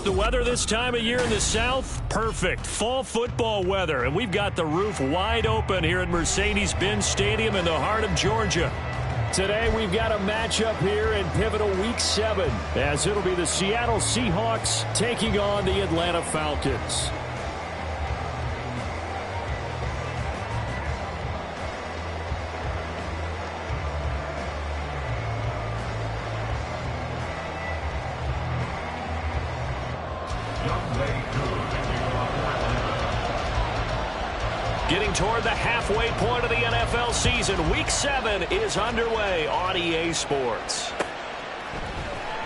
The weather this time of year in the South, perfect. Fall football weather, and we've got the roof wide open here at Mercedes-Benz Stadium in the heart of Georgia. Today we've got a matchup here in pivotal Week 7, as it'll be the Seattle Seahawks taking on the Atlanta Falcons. Getting toward the halfway point of the NFL season, Week 7 is underway on EA Sports.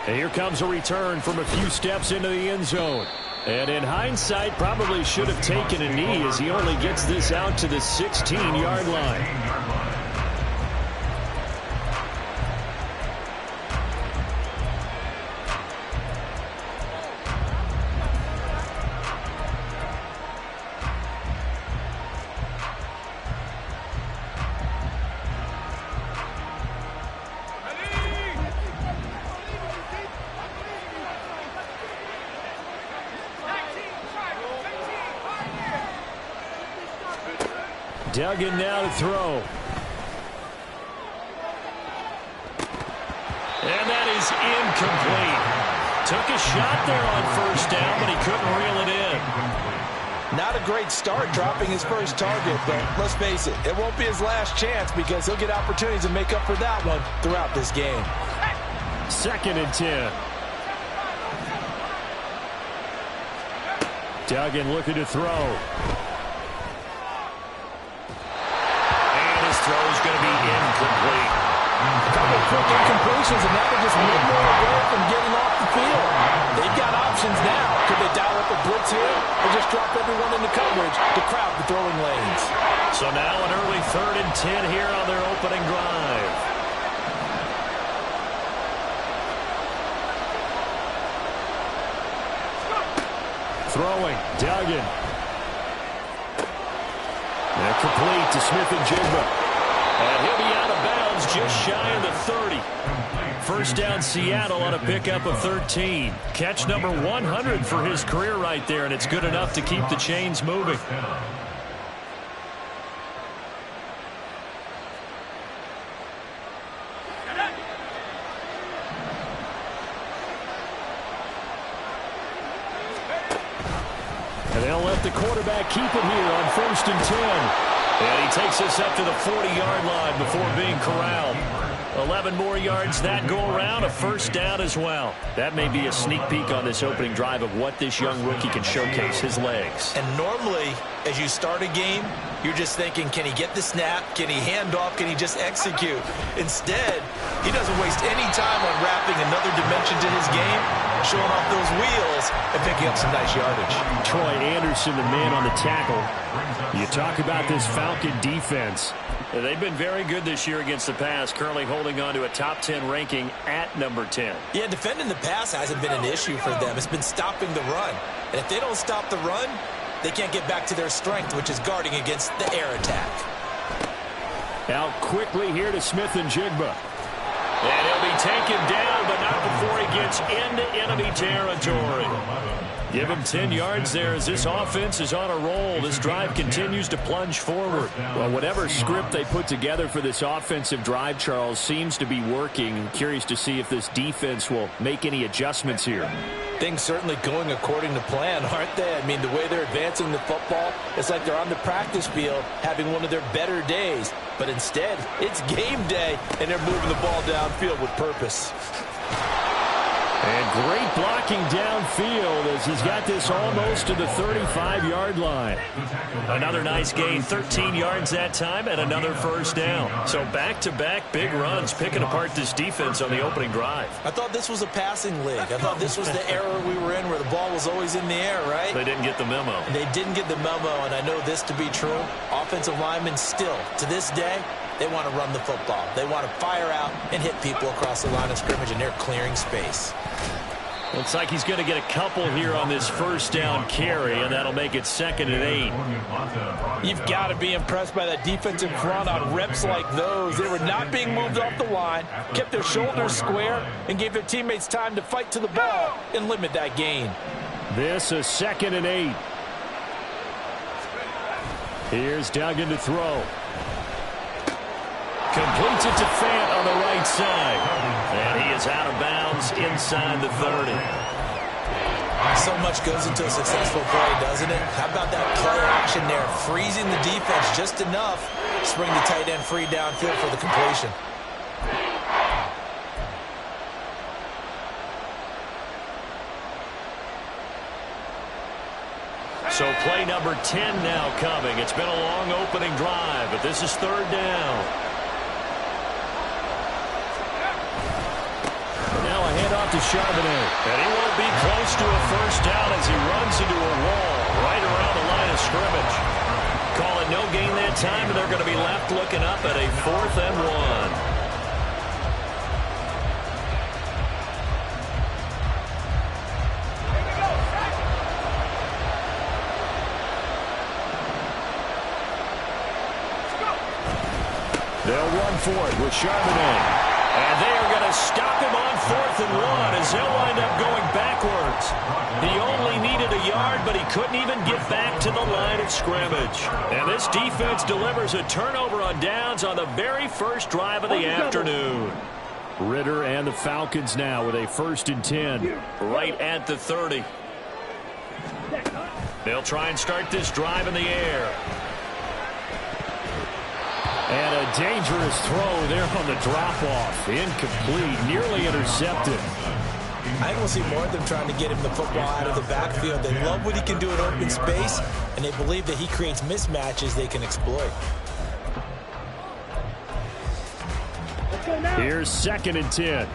And here comes a return from a few steps into the end zone. And in hindsight, probably should have taken a knee as he only gets this out to the 16-yard line. Duggan now to throw. And that is incomplete. Took a shot there on first down, but he couldn't reel it in. Not a great start dropping his first target, but let's face it, it won't be his last chance because he'll get opportunities to make up for that one throughout this game. 2nd and 10. Duggan looking to throw. Throw is going to be incomplete. A couple of quick incompletions, and now they're just one more away from getting off the field. They've got options now. Could they dial up a blitz here or just drop everyone into coverage to crowd the throwing lanes? So now an early 3rd and 10 here on their opening drive. Throwing, Duggan. And complete to Smith-Njigba. And he'll be out of bounds just shy of the 30. First down Seattle on a pickup of 13. Catch number 100 for his career right there, and it's good enough to keep the chains moving. And they'll let the quarterback keep it here on 1st and 10. And he takes us up to the 40-yard line before being corralled. 11 more yards that go around, a first down as well. That may be a sneak peek on this opening drive of what this young rookie can showcase, his legs. And normally, as you start a game, you're just thinking, can he get the snap? Can he hand off? Can he just execute? Instead, he doesn't waste any time on wrapping another dimension to his game, showing off those wheels and picking up some nice yardage. Troy Anderson, the man on the tackle. You talk about this Falcon defense. They've been very good this year against the pass, currently holding on to a top 10 ranking at number 10. Yeah, defending the pass hasn't been an issue for them. It's been stopping the run. And if they don't stop the run, they can't get back to their strength, which is guarding against the air attack. Out quickly here to Smith-Njigba. And he'll be taken down, but not before he gets into enemy territory. Give him 10 yards there as this offense is on a roll. This drive continues to plunge forward. Well, whatever script they put together for this offensive drive, Charles, seems to be working. I'm curious to see if this defense will make any adjustments here. Things certainly going according to plan, aren't they? I mean, the way they're advancing the football, it's like they're on the practice field having one of their better days. But instead, it's game day, and they're moving the ball downfield with purpose. And great blocking downfield as he's got this almost to the 35-yard line. Another nice gain, 13 yards that time, and another first down. So back-to-back big runs, picking apart this defense on the opening drive. I thought this was a passing league. I thought this was the era we were in where the ball was always in the air, right? They didn't get the memo. They didn't get the memo, and I know this to be true. Offensive linemen still, to this day, they want to run the football. They want to fire out and hit people across the line of scrimmage, and they're clearing space. Looks like he's going to get a couple here on this first down carry, and that'll make it 2nd and 8. You've got to be impressed by that defensive front on reps like those. They were not being moved off the line, kept their shoulders square, and gave their teammates time to fight to the ball and limit that gain. This a 2nd and 8. Here's Duggan to throw. Completes it to Fant on the right side. And he is out of bounds inside the 30. So much goes into a successful play, doesn't it? How about that play action there? Freezing the defense just enough to bring the tight end free downfield for the completion. So play number 10 now coming. It's been a long opening drive, but this is 3rd down. Now a handoff to Charbonnet. And he won't be close to a 1st down as he runs into a wall right around the line of scrimmage. Call it no gain that time, and they're going to be left looking up at a 4th and 1. They'll run for it with Charbonnet. And they are going to stop him on 4th and 1 as they'll wind up going backwards. He only needed a yard, but he couldn't even get back to the line of scrimmage. And this defense delivers a turnover on downs on the very first drive of the afternoon. Ritter and the Falcons now with a 1st and 10 right at the 30. They'll try and start this drive in the air. And a dangerous throw there on the drop-off. Incomplete, nearly intercepted. I think we'll see more of them trying to get him the football out of the backfield. They love what he can do in open space, and they believe that he creates mismatches they can exploit. Here's 2nd and 10.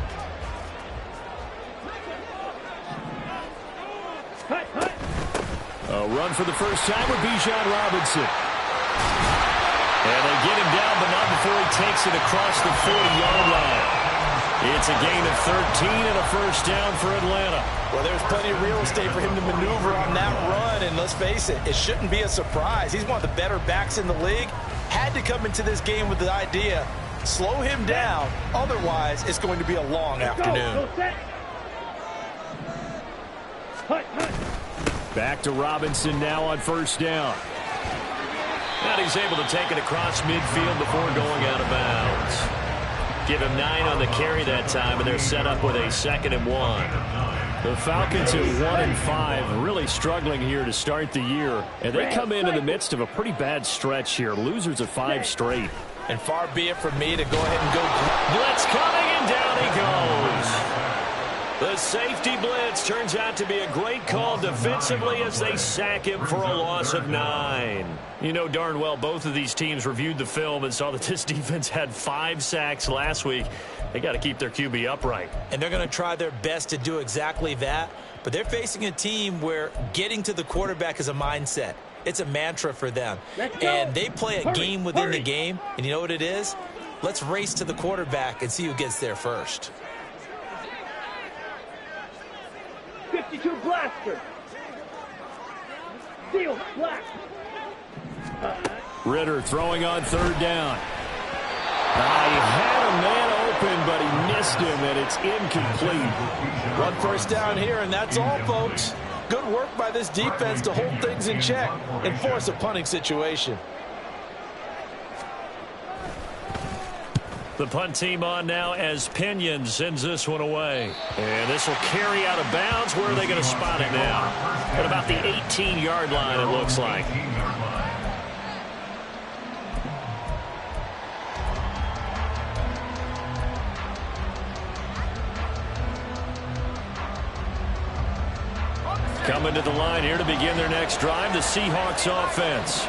A run for the first time with Bijan Robinson. And they get him down, but not before he takes it across the 40-yard line. It's a gain of 13 and a 1st down for Atlanta. Well, there's plenty of real estate for him to maneuver on that run, and let's face it, it shouldn't be a surprise. He's one of the better backs in the league. Had to come into this game with the idea, slow him down, otherwise it's going to be a long afternoon. Back to Robinson now on 1st down. And he's able to take it across midfield before going out of bounds. Give him 9 on the carry that time, and they're set up with a 2nd and 1. The Falcons at 1 and 5, really struggling here to start the year. And they come in the midst of a pretty bad stretch here. Losers of 5 straight. And far be it from me to go ahead and go. Blitz coming, and down he goes. The safety blitz turns out to be a great call defensively as they sack him for a loss of 9. You know darn well both of these teams reviewed the film and saw that this defense had 5 sacks last week. They got to keep their QB upright. And they're going to try their best to do exactly that. But they're facing a team where getting to the quarterback is a mindset. It's a mantra for them. And they play a game within the game. And you know what it is? Let's race to the quarterback and see who gets there first. 52 blaster. Steel black. Ritter throwing on 3rd down. He had a man open, but he missed him, and it's incomplete. 1 first down here, and that's all, folks. Good work by this defense to hold things in check and force a punting situation. The punt team on now as Pinion sends this one away. And this will carry out of bounds. Where are they going to spot it now? At about the 18-yard line, it looks like. Coming to the line here to begin their next drive, the Seahawks offense.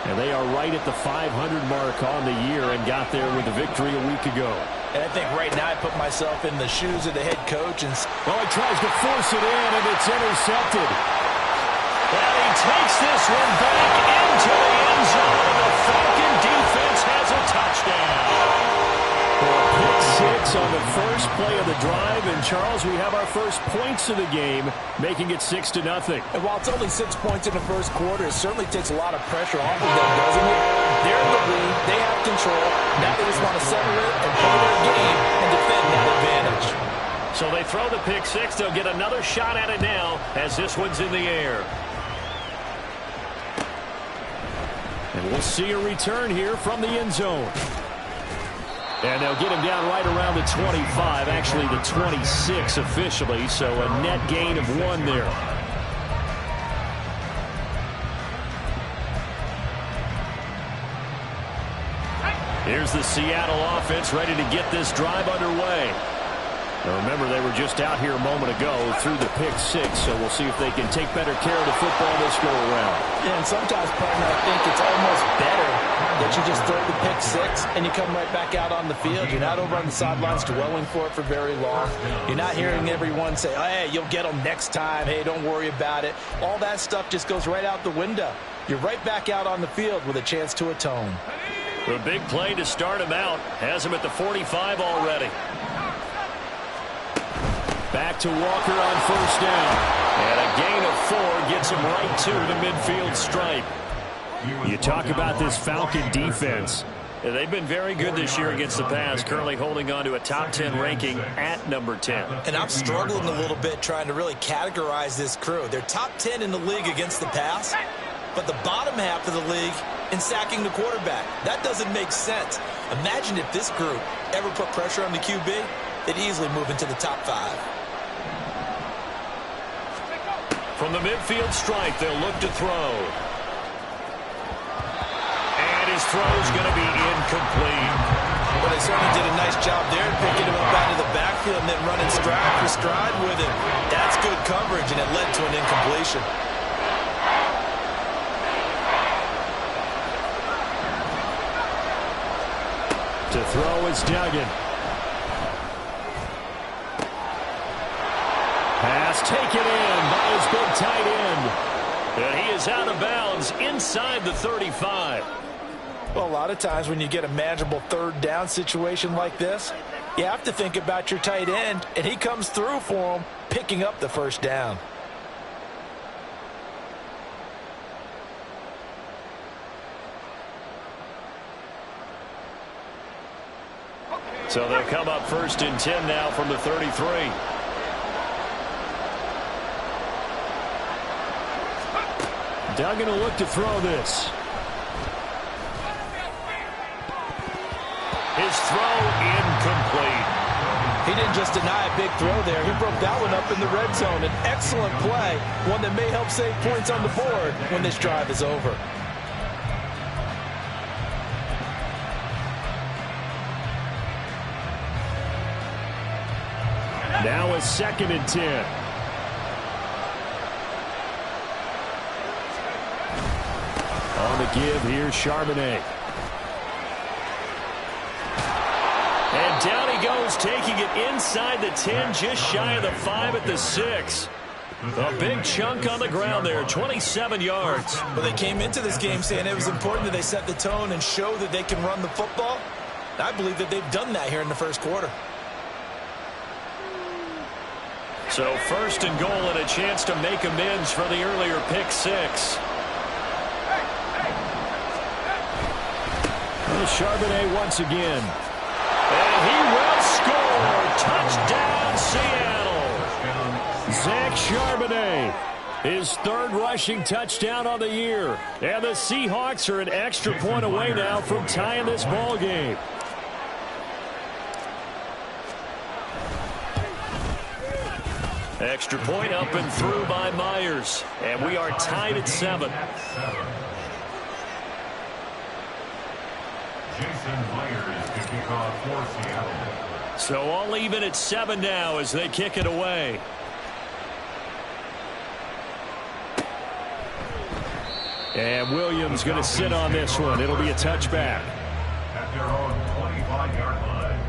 And they are right at the 500 mark on the year and got there with a victory a week ago. And I think right now I put myself in the shoes of the head coach. And well, he tries to force it in, and it's intercepted. And he takes this one back into the end zone. The Falcon defense has a touchdown. Pick 6 on the first play of the drive. And, Charles, we have our first points of the game, making it 6-0. And while it's only 6 points in the first quarter, it certainly takes a lot of pressure off of them, doesn't it? They're in the lead. They have control. Now they just want to settle it and play their game and defend that advantage. So they throw the pick six. They'll get another shot at it now as this one's in the air. And we'll see a return here from the end zone. And they'll get him down right around the 25, actually the 26 officially, so a net gain of 1 there. Here's the Seattle offense ready to get this drive underway. Now remember, they were just out here a moment ago through the pick six, so we'll see if they can take better care of the football this go around. Yeah, and sometimes, partner, I think it's almost better that you just throw the pick six and you come right back out on the field. You're not over on the sidelines dwelling for it for very long. You're not hearing everyone say, hey, you'll get them next time. Hey, don't worry about it. All that stuff just goes right out the window. You're right back out on the field with a chance to atone. The big play to start him out has him at the 45 already. Back to Walker on first down. And a gain of 4 gets him right to the midfield stripe. You talk about this Falcon defense. They've been very good this year against the pass, currently holding on to a top 10 ranking at number 10. And I'm struggling a little bit trying to really categorize this crew. They're top 10 in the league against the pass, but the bottom half of the league in sacking the quarterback. That doesn't make sense. Imagine if this group ever put pressure on the QB, they'd easily move into the top 5. From the midfield stripe, they'll look to throw. And his throw's going to be incomplete. Well, they certainly did a nice job there picking him up out of the backfield and then running stride for stride with him. That's good coverage, and it led to an incompletion. To throw is Duggan. Pass taken in by his big tight end. And he is out of bounds inside the 35. Well, a lot of times when you get a manageable third down situation like this, you have to think about your tight end, and he comes through for him, picking up the first down. So they'll come up first and 10 now from the 33. Duggan will look to throw this. His throw incomplete. He didn't just deny a big throw there. He broke that one up in the red zone. An excellent play, one that may help save points on the board when this drive is over. Now a 2nd and 10. On the give, here's Charbonnet. And down he goes, taking it inside the 10, just shy of the 5 at the 6. A big chunk on the ground there, 27 yards. Well, they came into this game saying it was important that they set the tone and show that they can run the football. I believe that they've done that here in the first quarter. So 1st and goal and a chance to make amends for the earlier pick 6. Charbonnet once again. And he will score. Touchdown, Seattle. Zach Charbonnet, his 3rd rushing touchdown on the year. And the Seahawks are an extra point away now from tying this ball game. Extra point up and through by Myers. And we are tied at 7. So all even at 7 now as they kick it away. And Williams going to sit on this one. It'll be a touchback. At their own 25-yard line.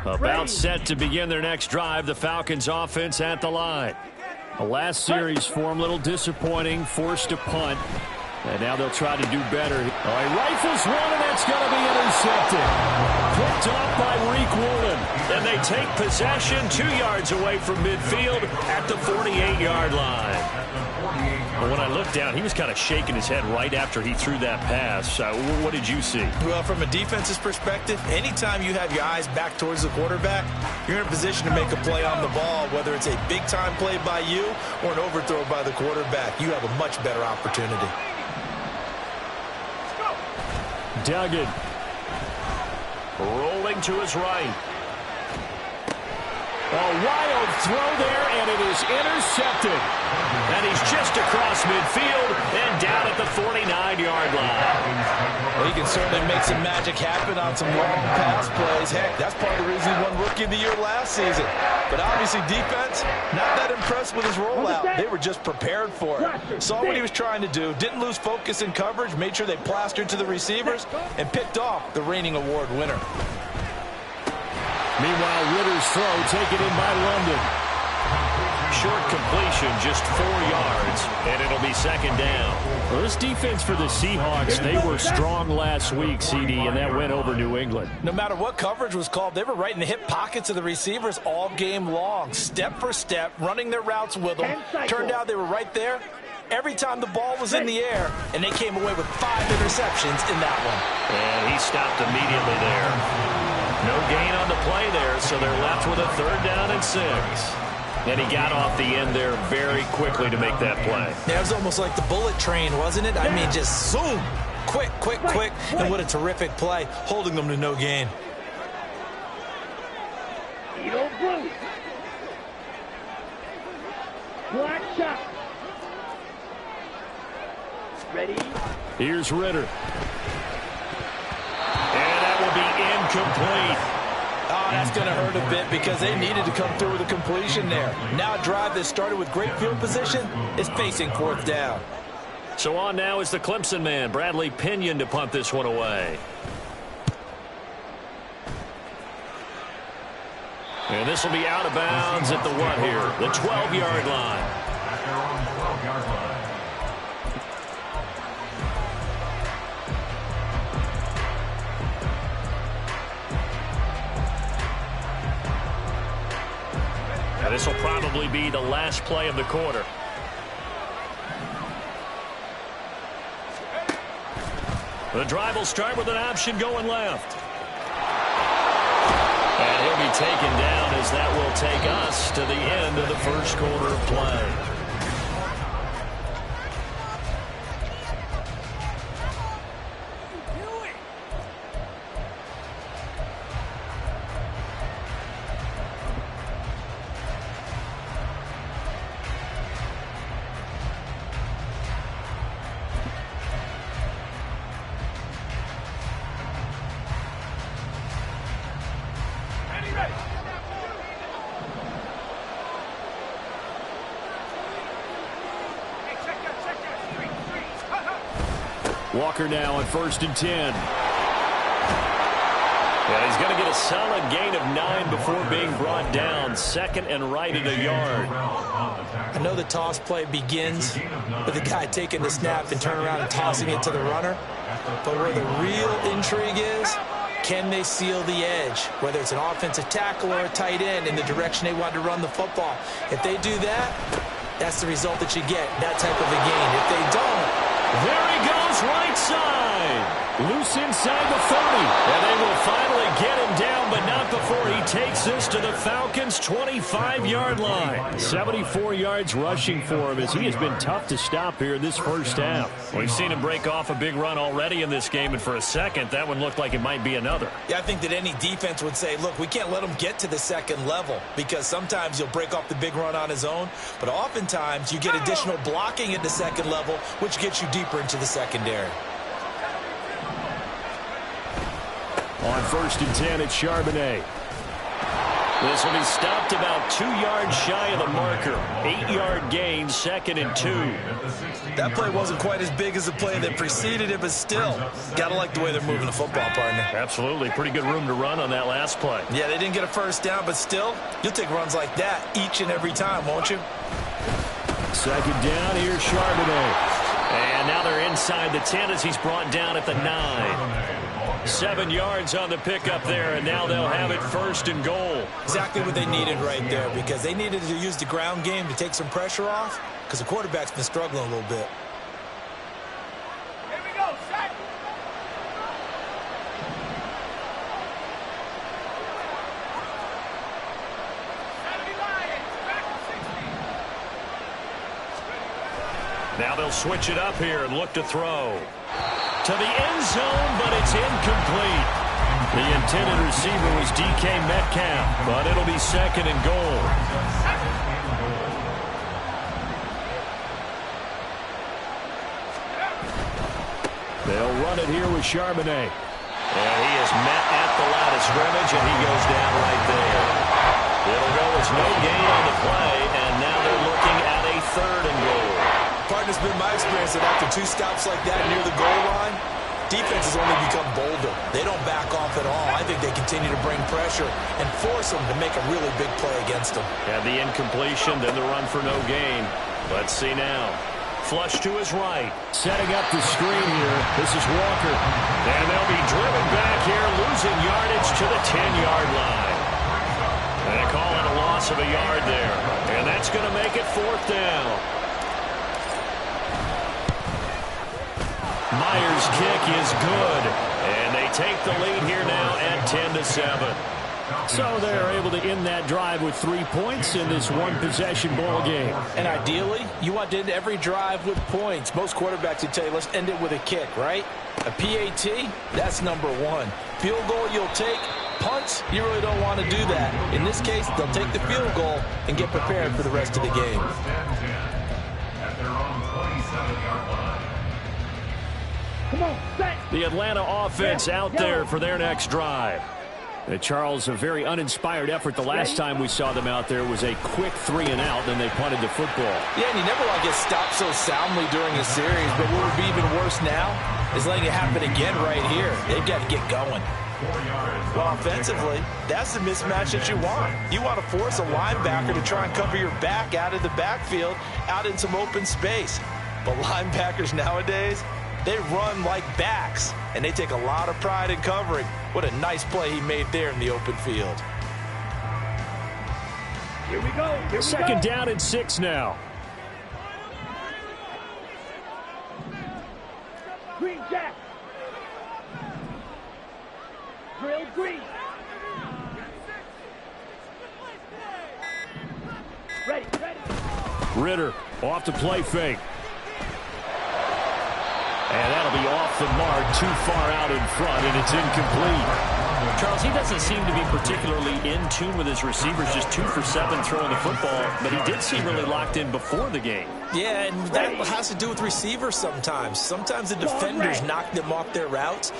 About set to begin their next drive. The Falcons offense at the line. The last series for them, a little disappointing, forced to punt. And now they'll try to do better. He rifles one, and that's going to be intercepted. Picked off by Reek Woolen. And they take possession 2 yards away from midfield at the 48-yard line. Well, when I looked down, he was kind of shaking his head right after he threw that pass. What did you see? Well, from a defense's perspective, anytime you have your eyes back towards the quarterback, you're in a position to make a play on the ball, whether it's a big-time play by you or an overthrow by the quarterback. You have a much better opportunity. Duggan rolling to his right. A wild throw there, and it is intercepted. And he's just across midfield and down at the 49-yard line. Well, he can certainly make some magic happen on some long pass plays. Heck, that's part of the reason he won Rookie of the Year last season. But obviously defense, not that impressed with his rollout. They were just prepared for it. Saw what he was trying to do, didn't lose focus in coverage, made sure they plastered to the receivers, and picked off the reigning award winner. Meanwhile, Ritter's throw taken in by London. Short completion, just 4 yards, and it'll be second down. Well, this defense for the Seahawks, they were strong last week, CD, and that went over New England. No matter what coverage was called, they were right in the hip pockets of the receivers all game long, step for step, running their routes with them. Turned out they were right there every time the ball was in the air, and they came away with 5 interceptions in that one. And he stopped immediately there. No gain on the play there, so they're left with a 3rd down and 6. And he got off the end there very quickly to make that play. Yeah, it was almost like the bullet train, wasn't it? I mean, just zoom. Quick, quick, quick. And what a terrific play, holding them to no gain. Eagle blue. Black shot. Ready? Here's Ritter. And that will be incomplete. Oh, that's going to hurt a bit because they needed to come through with a completion there. Now a drive that started with great field position is facing 4th down. So on now is the Clemson man, Bradley Pinion, to punt this one away. And this will be out of bounds at the what here? The 12-yard line. This will probably be the last play of the quarter. The drive will start with an option going left. And he'll be taken down as that will take us to the end of the first quarter of play. Walker now on 1st and 10. Yeah, he's going to get a solid gain of 9 before being brought down. 2nd and right at a yard. I know the toss play begins with the guy taking the snap and turning around and tossing it to the runner. But where the real intrigue is, can they seal the edge? Whether it's an offensive tackle or a tight end in the direction they want to run the football. If they do that, that's the result that you get, that type of a gain. If they don't, there he goes, right side. Loose inside the 30. And they will finally get him down, but not before he takes this to the Falcons' 25-yard line. 74 yards rushing for him as he has been tough to stop here in this first half. We've seen him break off a big run already in this game, and for a second, that one looked like it might be another. Yeah, I think that any defense would say, look, we can't let him get to the 2nd level because sometimes he'll break off the big run on his own, but oftentimes you get additional blocking at the 2nd level, which gets you deeper into the secondary. On 1st and 10, it's Charbonnet. This will be stopped about 2 yards shy of the marker. 8-yard gain, 2nd and 2. That play wasn't quite as big as the play that preceded it, but still, gotta like the way they're moving the football, partner. Absolutely. Pretty good room to run on that last play. Yeah, they didn't get a 1st down, but still, you'll take runs like that each and every time, won't you? 2nd down, here's Charbonnet. And now they're inside the 10 as he's brought down at the 9. 7 yards on the pickup there, and now they'll have it 1st and goal. Exactly what they needed right there, because they needed to use the ground game to take some pressure off, because the quarterback's been struggling a little bit. Here we go, set. Now they'll switch it up here and look to throw. To the end zone, but it's incomplete. The intended receiver was DK Metcalf, but it'll be 2nd and goal. They'll run it here with Charbonnet. And he is met at the line of scrimmage, and he goes down right there. It'll go as no gain on the play, and now they're looking at a 3rd and goal. Partner's been my experience that after 2 stops like that near the goal line, defenses only become bolder. They don't back off at all. I think they continue to bring pressure and force them to make a really big play against them. And the incompletion, then the run for no gain. Let's see now. Flush to his right. Setting up the screen here. This is Walker. And they'll be driven back here, losing yardage to the 10-yard line. And they call it a loss of a yard there. And that's going to make it 4th down. Myers' kick is good, and they take the lead here now at 10-7. So they're able to end that drive with 3 points in this one-possession ball game. And ideally, you want to end every drive with points. Most quarterbacks would tell you, let's end it with a kick, right? A PAT, that's number 1. Field goal you'll take. Punts, you really don't want to do that. In this case, they'll take the field goal and get prepared for the rest of the game. At their own 27-yard line. Come on, set. The Atlanta offense out there for their next drive. Charles, a very uninspired effort. The last time we saw them out there was a quick 3 and out, then they punted the football. Yeah, and you never want to get stopped so soundly during a series, but what would be even worse now is letting it happen again right here. They've got to get going. Well, offensively, that's the mismatch that you want. You want to force a linebacker to try and cover your back out of the backfield, out in some open space. But linebackers nowadays, they run like backs, and they take a lot of pride in covering. What a nice play he made there in the open field. Here we go. Here we go. 2nd down and 6 now. Green Jack. Drill green. Ready, ready. Ritter off the play fake. And that'll be off the mark, too far out in front, and it's incomplete. Charles, he doesn't seem to be particularly in tune with his receivers, just 2 for 7 throwing the football, but he did seem really locked in before the game. Yeah, and that has to do with receivers sometimes. Sometimes the defenders knock them off their routes,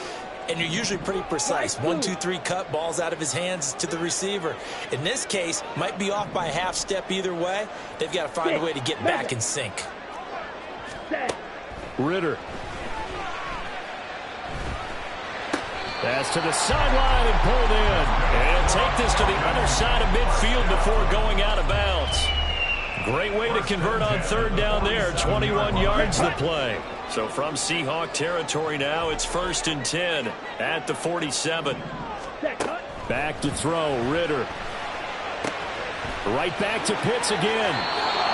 and you're usually pretty precise. 1, 2, 3 cut, balls out of his hands to the receiver. In this case, might be off by a half step either way. They've got to find a way to get back in sync. Ritter. Pass to the sideline and pulled in. And take this to the other side of midfield before going out of bounds. Great way to convert on 3rd down there. 21 yards the play. So from Seahawk territory now, it's 1st and 10 at the 47. Back to throw, Ritter. Right back to Pitts again.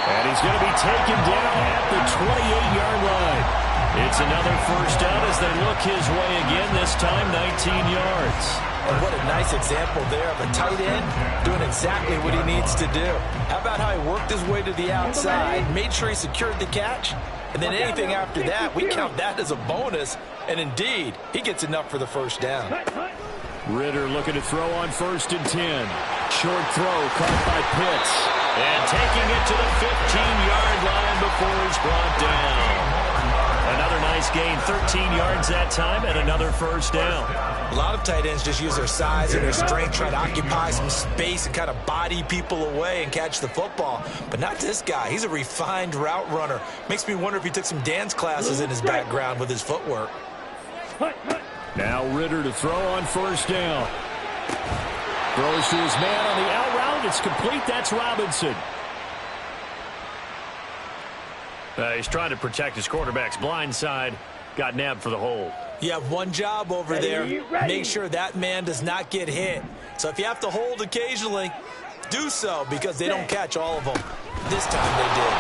And he's going to be taken down at the 28-yard line. It's another 1st down as they look his way again, this time 19 yards. And what a nice example there of a tight end doing exactly what he needs to do. How about how he worked his way to the outside, made sure he secured the catch, and then anything after that, we count that as a bonus. And indeed, he gets enough for the 1st down. Ritter looking to throw on 1st and 10. Short throw caught by Pitts. And taking it to the 15-yard line before he's brought down. Another nice gain, 13 yards that time, and another 1st down. A lot of tight ends just use their size and their strength, try to occupy some space and kind of body people away and catch the football. But not this guy. He's a refined route runner. Makes me wonder if he took some dance classes in his background with his footwork. Now Ritter to throw on 1st down. Throws to his man on the out route. It's complete. That's Robinson. He's trying to protect his quarterback's blind side. Got nabbed for the hold. You have one job over there. Ready. Make sure that man does not get hit. So if you have to hold occasionally, do so, because they don't catch all of them. This time they did.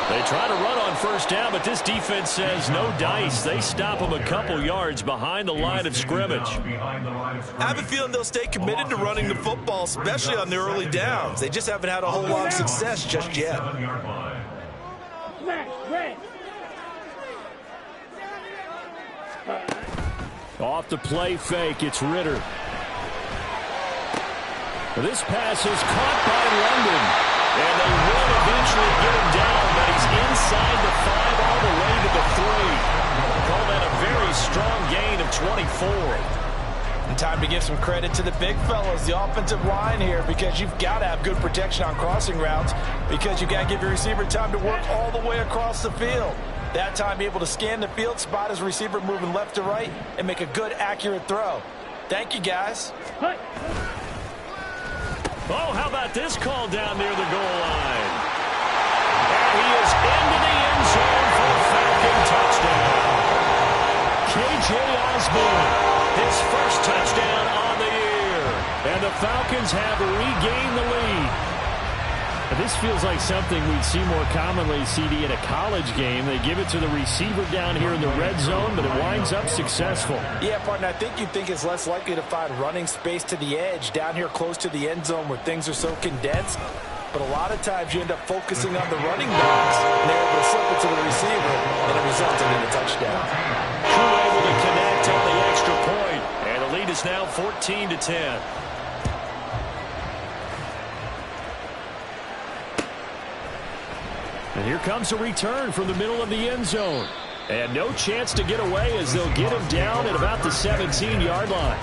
They try to run on first down, but this defense says no dice. They stop them a couple yards behind the line of scrimmage. I have a feeling they'll stay committed to running the football, especially on the early downs. They just haven't had a whole lot of success just yet. Smash, red. Off the play fake, it's Ritter. This pass is caught by London, and they will eventually get him down, but he's inside the 5 all the way to the 3. Call that a very strong gain of 24. And time to give some credit to the big fellows, the offensive line here, because you've got to have good protection on crossing routes, because you've got to give your receiver time to work all the way across the field. That time, be able to scan the field, spot his receiver moving left to right, and make a good, accurate throw. Thank you, guys. Hut. Oh, how about this call down near the goal line? And he is into the end zone for a Falcon touchdown. K.J. Osborne, his first touchdown on the year. And the Falcons have regained the lead. This feels like something we'd see more commonly, CD, in a college game. They give it to the receiver down here in the red zone, but it winds up successful. Yeah, partner, I think you'd think it's less likely to find running space to the edge down here close to the end zone where things are so condensed. But a lot of times you end up focusing on the running backs, and they're able to slip it to the receiver, and it resulted in a touchdown. True able to connect on the extra point, and the lead is now 14-10. And here comes a return from the middle of the end zone. And no chance to get away as they'll get him down at about the 17-yard line.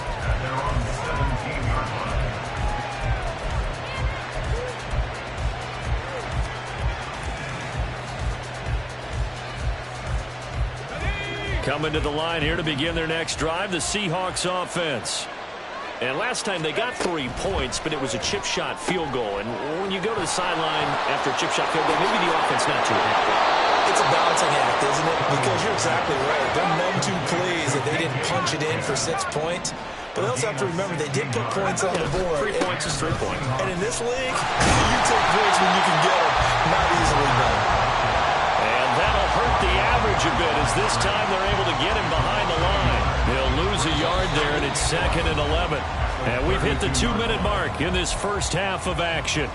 Coming to the line here to begin their next drive, the Seahawks offense. And last time they got 3 points, but it was a chip shot field goal. And when you go to the sideline after a chip shot field goal, maybe the offense not too happy. It's a balancing act, isn't it? Because you're exactly right. They're none too pleased that they didn't punch it in for 6 points. But they also have to remember they did put points on the board. 3 points is 3 points. And in this league, you take points when you can get them. Not easily done. And that'll hurt the average a bit as this time they're able to get him behind the line. They'll lose a yard there, and it's 2nd and 11. And we've hit the 2-minute mark in this first half of action.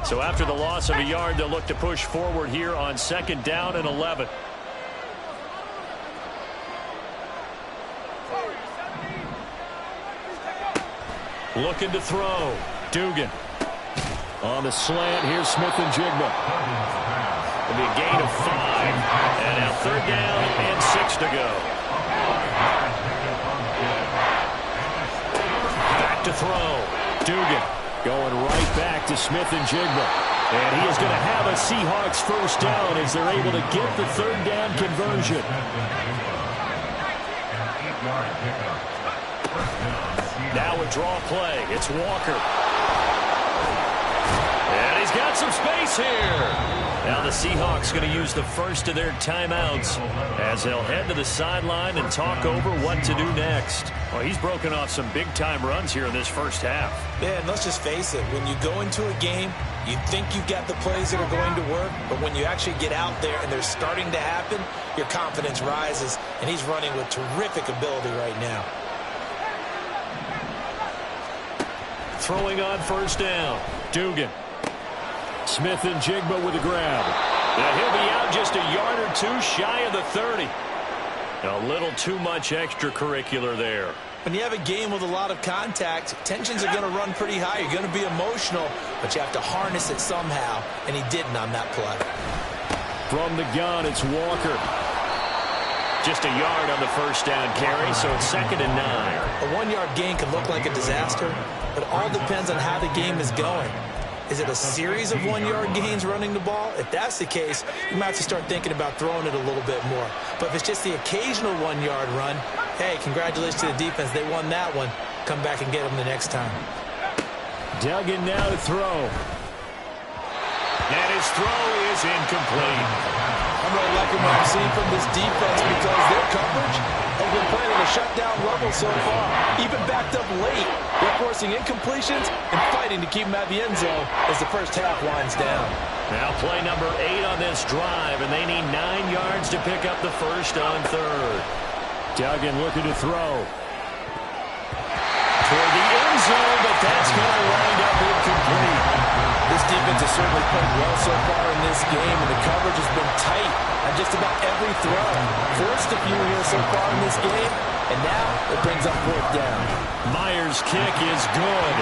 So after the loss of a yard, they'll look to push forward here on 2nd down and 11. Looking to throw. Dugan. On the slant, here's Smith and Jigba. It'll be a gain of 5. And now 3rd down and 6 to go. Back to throw. Dugan. Going right back to Smith and Jigba. And he is going to have a Seahawks first down as they're able to get the 3rd down conversion. Now a draw play. It's Walker. And he's got some space here. Now the Seahawks going to use the first of their timeouts as they'll head to the sideline and talk over what to do next. Well, he's broken off some big-time runs here in this first half. Yeah, and let's just face it. When you go into a game, you think you've got the plays that are going to work, but when you actually get out there and they're starting to happen, your confidence rises, and he's running with terrific ability right now. Throwing on first down. Dugan. Smith and Jigba with a grab. And he'll be out just a yard or 2 shy of the 30. A little too much extracurricular there. When you have a game with a lot of contact, tensions are going to run pretty high. You're going to be emotional, but you have to harness it somehow, and he didn't on that play. From the gun, it's Walker. Just a yard on the first down carry, so it's 2nd and 9. A 1-yard gain can look like a disaster, but it all depends on how the game is going. Is it a series of 1-yard gains running the ball? If that's the case, you might have to start thinking about throwing it a little bit more. But if it's just the occasional 1-yard run, hey, congratulations to the defense. They won that one. Come back and get them the next time. Duggan now to throw. And his throw is incomplete. I'm really liking what I've seen from this defense because their coverage has been playing at a shutdown level so far. Even backed up late, they're forcing incompletions and fighting to keep them at the end zone as the first half winds down. Now play number 8 on this drive, and they need 9 yards to pick up the first on third. Duggan looking to throw. Toward the end zone, but that's going to wind up incomplete. This defense has certainly played well so far in this game, and the coverage has been tight on just about every throw. Forced a few here so far in this game, and now it brings up fourth down. Myers' kick is good,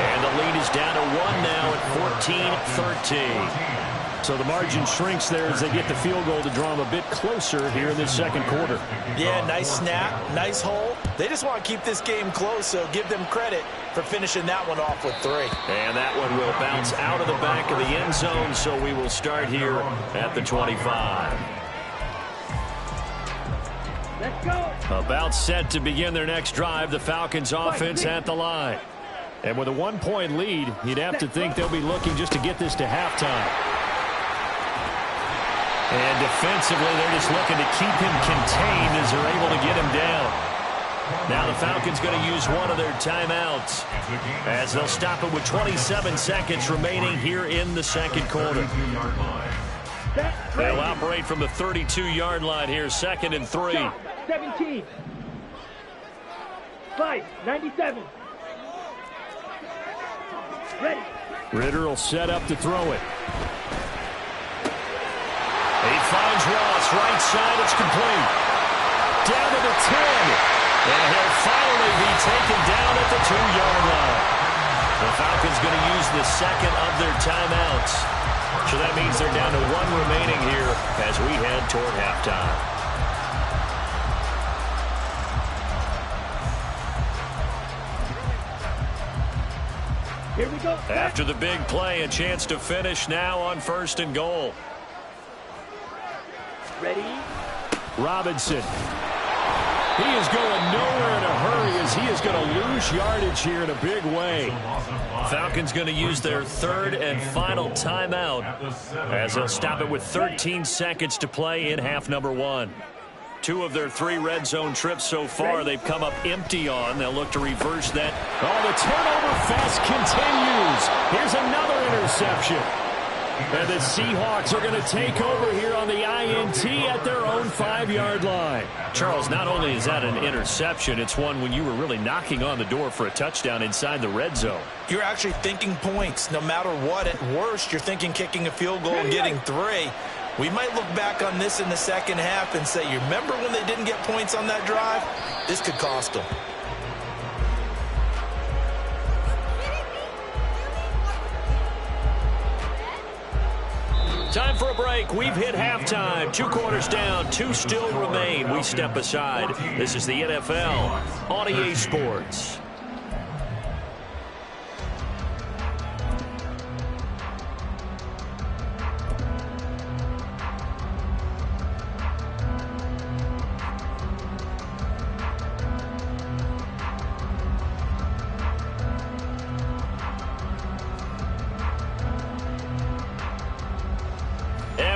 and the lead is down to 1 now at 14-13. So the margin shrinks there as they get the field goal to draw them a bit closer here in this second quarter. Yeah, nice snap, nice hole. They just want to keep this game close, so give them credit for finishing that one off with 3. And that one will bounce out of the back of the end zone, so we will start here at the 25. Let's go. About set to begin their next drive, the Falcons offense at the line. And with a 1-point lead, you'd have to think they'll be looking just to get this to halftime. And defensively, they're just looking to keep him contained as they're able to get him down. Now the Falcons going to use one of their timeouts as they'll stop it with 27 seconds remaining here in the second quarter. They'll operate from the 32-yard line here, 2nd and 3. 17. 5, 97. Ready. Ritter will set up to throw it. He finds Ross, right side, it's complete. Down to the 10. And he'll finally be taken down at the 2-yard line. The Falcons going to use the second of their timeouts. So that means they're down to 1 remaining here as we head toward halftime. Here we go. After the big play, a chance to finish now on 1st and goal. Ready. Robinson. He is going nowhere in a hurry as he is going to lose yardage here in a big way. Falcons going to use their 3rd and final timeout as they'll stop it with 13 seconds to play in half number 1. 2 of their 3 red zone trips so far they've come up empty on. They'll look to reverse that. Oh, the turnover fest continues. Here's another interception. And the Seahawks are going to take over here on the INT at their own 5-yard line. Charles, not only is that an interception, it's one when you were really knocking on the door for a touchdown inside the red zone. You're actually thinking points. No matter what, at worst, you're thinking kicking a field goal and getting 3. We might look back on this in the second half and say, you remember when they didn't get points on that drive? This could cost them. Time for a break. We've hit halftime. 2 quarters down. 2 still remain. We step aside. This is the NFL on EA Sports.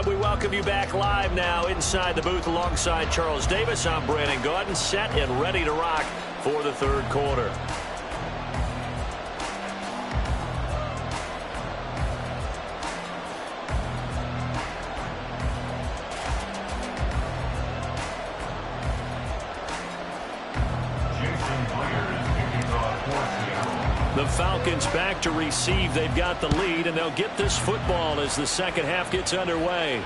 We welcome you back live now inside the booth alongside Charles Davis. I'm Brandon Gaudin, set and ready to rock for the 3rd quarter. The Falcons back to receive. They've got the lead, and they'll get this football as the second half gets underway.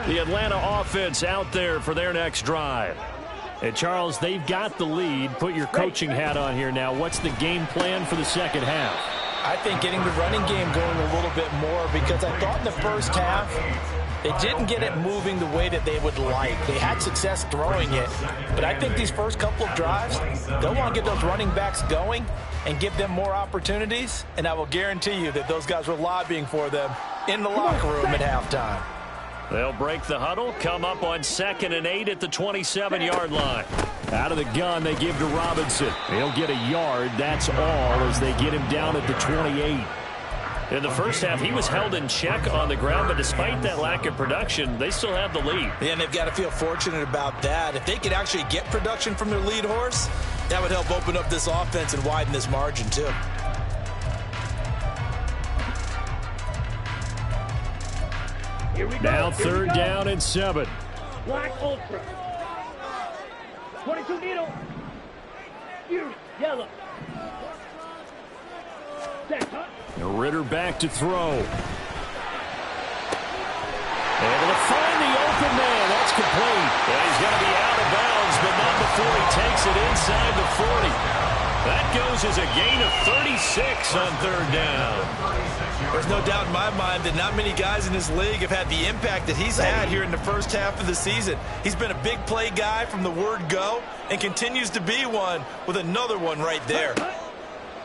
The Atlanta offense out there for their next drive. And Charles, they've got the lead. Put your coaching hat on here now. What's the game plan for the second half? I think getting the running game going a little bit more, because I thought in the first half they didn't get it moving the way that they would like. They had success throwing it, but I think these first couple of drives, they'll want to get those running backs going and give them more opportunities, and I will guarantee you that those guys were lobbying for them in the locker room at halftime. They'll break the huddle, come up on 2nd and 8 at the 27-yard line. Out of the gun, they give to Robinson. He'll get a yard, that's all, as they get him down at the 28. In the first half, he was held in check on the ground, but despite that lack of production, they still have the lead. Yeah, and they've got to feel fortunate about that. If they could actually get production from their lead horse, that would help open up this offense and widen this margin, too. Here we go. Now 3rd down and 7. Black Ultra. 22 needle. Fury. Yellow. Set, huh? Ritter back to throw. Able to find the open man. That's complete. And he's going to be out of bounds, but not before he takes it inside the 40. That goes as a gain of 36 on 3rd down. There's no doubt in my mind that not many guys in this league have had the impact that he's had here in the first half of the season. He's been a big play guy from the word go and continues to be one with another one right there.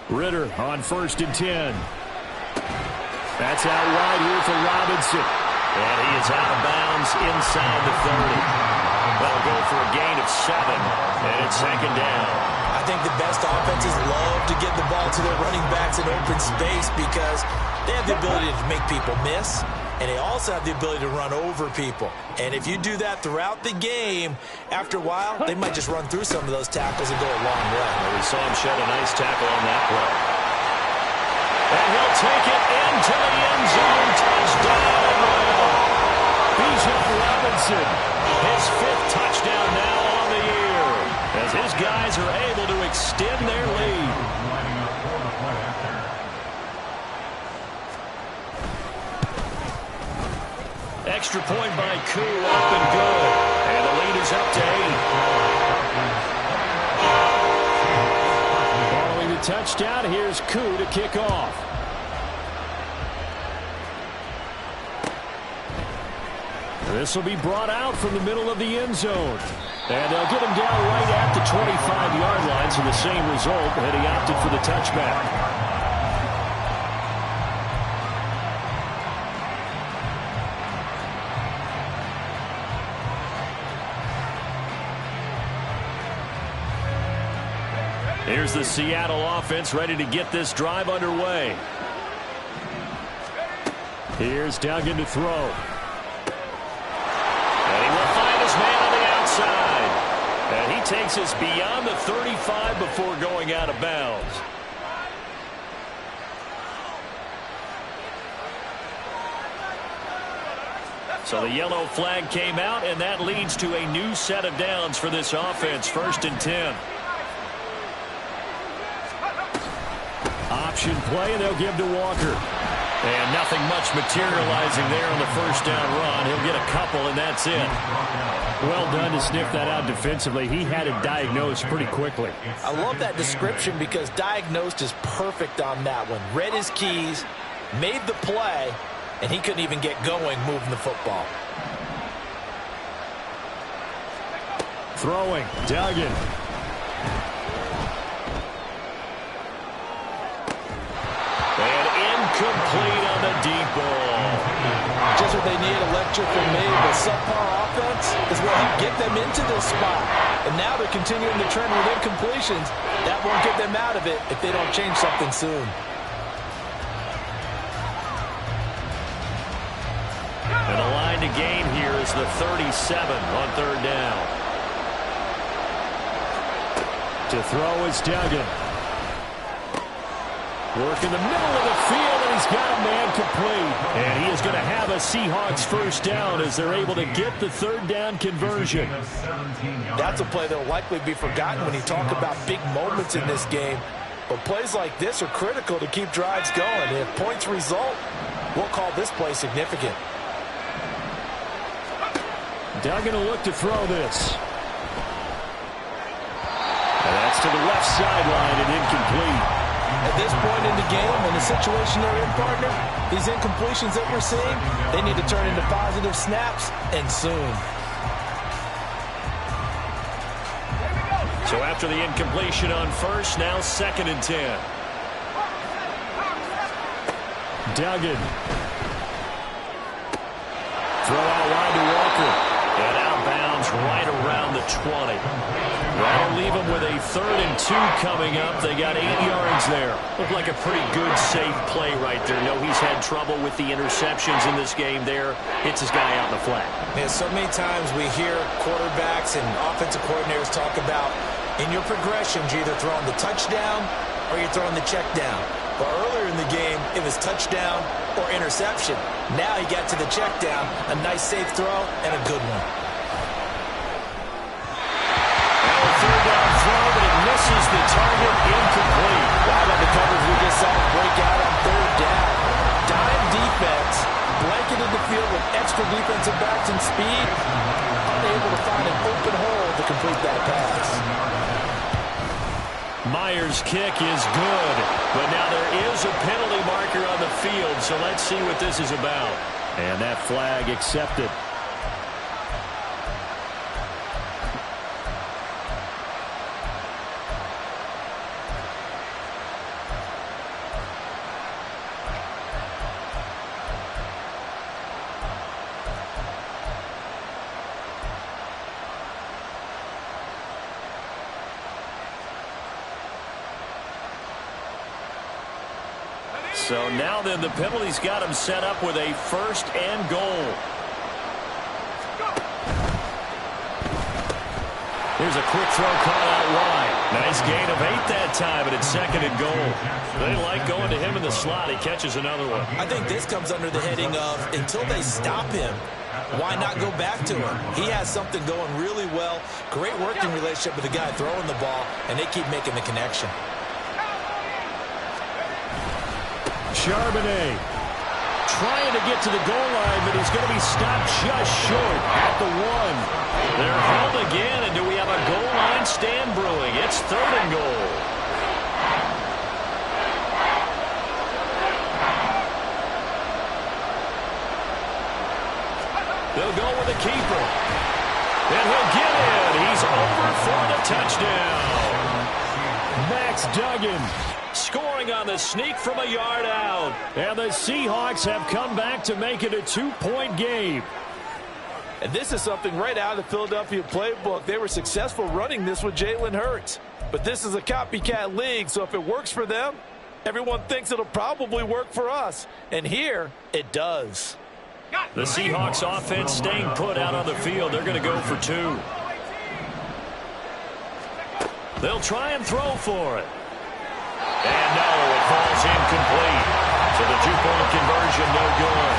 Ritter on 1st and 10. That's out wide here for Robinson. And he is out of bounds inside the 30. They'll go for a gain of 7. And it's 2nd down. I think the best offenses love to get the ball to their running backs in open space because they have the ability to make people miss, and they also have the ability to run over people. And if you do that throughout the game, after a while, they might just run through some of those tackles and go a long way. Well, we saw him shed a nice tackle on that play. And he'll take it into the end zone. Touchdown! Bijan Robinson, his 5th touchdown now on the year, as his guys are able to extend their lead. Extra point by Koo, up and good. And the lead is up to 8. Following the touchdown, here's Koo to kick off. This will be brought out from the middle of the end zone. And they'll get him down right at the 25-yard line, so the same result, and he opted for the touchback. Here's the Seattle offense ready to get this drive underway. Here's Duggan to throw. And he will find his man on the outside. And he takes us beyond the 35 before going out of bounds. So the yellow flag came out, and that leads to a new set of downs for this offense. 1st and 10. Option play, and they'll give to Walker. And nothing much materializing there on the 1st down run. He'll get a couple, and that's it. Well done to sniff that out defensively. He had it diagnosed pretty quickly. I love that description because diagnosed is perfect on that one. Read his keys, made the play, and he couldn't even get going moving the football. Throwing, Duggan. And incomplete on the deep ball. Just what they need, a lecture from me. The subpar offense is what will get them into this spot. And now they're continuing the trend with incompletions. That won't get them out of it if they don't change something soon. And the line to gain here is the 37 on 3rd down. To throw is Duggan. Work in the middle of the field, and he's got a man complete. And he is going to have a Seahawks 1st down as they're able to get the 3rd down conversion. That's a play that will likely be forgotten when you talk about big moments in this game. But plays like this are critical to keep drives going. And if points result, we'll call this play significant. Duggan will look to throw this. That's to the left sideline and incomplete. At this point in the game, in the situation they're in, partner, these incompletions that we're seeing, they need to turn into positive snaps, and soon. So after the incompletion on first, now 2nd and 10. Duggan. Throw out wide to Walker. And outbounds right around the 20. That'll leave them with a 3rd and 2 coming up. They got 8 yards there. Looked like a pretty good, safe play right there. No, he's had trouble with the interceptions in this game there. Hits his guy out in the flat. Man, so many times we hear quarterbacks and offensive coordinators talk about in your progressions, you're either throwing the touchdown or you're throwing the check down. But earlier in the game, it was touchdown or interception. Now he got to the check down, a nice safe throw, and a good one. And a 3rd down throw, but it misses the target, incomplete. Wow, about the coverage we just saw break out on 3rd down. Dime defense, blanketed the field with extra defensive backs and speed, unable to find an open hole to complete that pass. Myers' kick is good, but now there is a penalty marker on the field, so let's see what this is about. And that flag accepted. So now then the penalty's got him set up with a 1st and goal. Here's a quick throw caught out wide. Nice gain of 8 that time, but it's 2nd and goal. They like going to him in the slot. He catches another one. I think this comes under the heading of until they stop him, why not go back to him? He has something going really well. Great working relationship with the guy throwing the ball, and they keep making the connection. Charbonnet trying to get to the goal line, but he's going to be stopped just short at the 1. They're held again, and do we have a goal line stand brewing? It's 3rd and goal. They'll go with the keeper. And he'll get in. He's over for the touchdown. Max Duggan scoring on the sneak from a yard out. And the Seahawks have come back to make it a 2-point game. And this is something right out of the Philadelphia playbook. They were successful running this with Jalen Hurts. But this is a copycat league, so if it works for them, everyone thinks it'll probably work for us. And here, it does. The Seahawks offense staying put out on the field. They're going to go for 2. They'll try and throw for it. And no, it falls incomplete. So the 2-point conversion no good.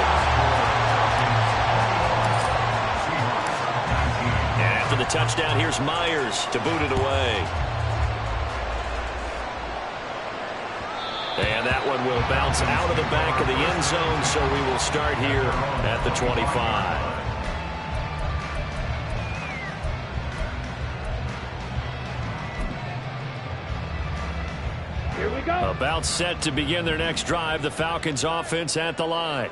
And after the touchdown, here's Myers to boot it away. And that one will bounce out of the back of the end zone, so we will start here at the 25. Here we go. About set to begin their next drive. The Falcons offense at the line.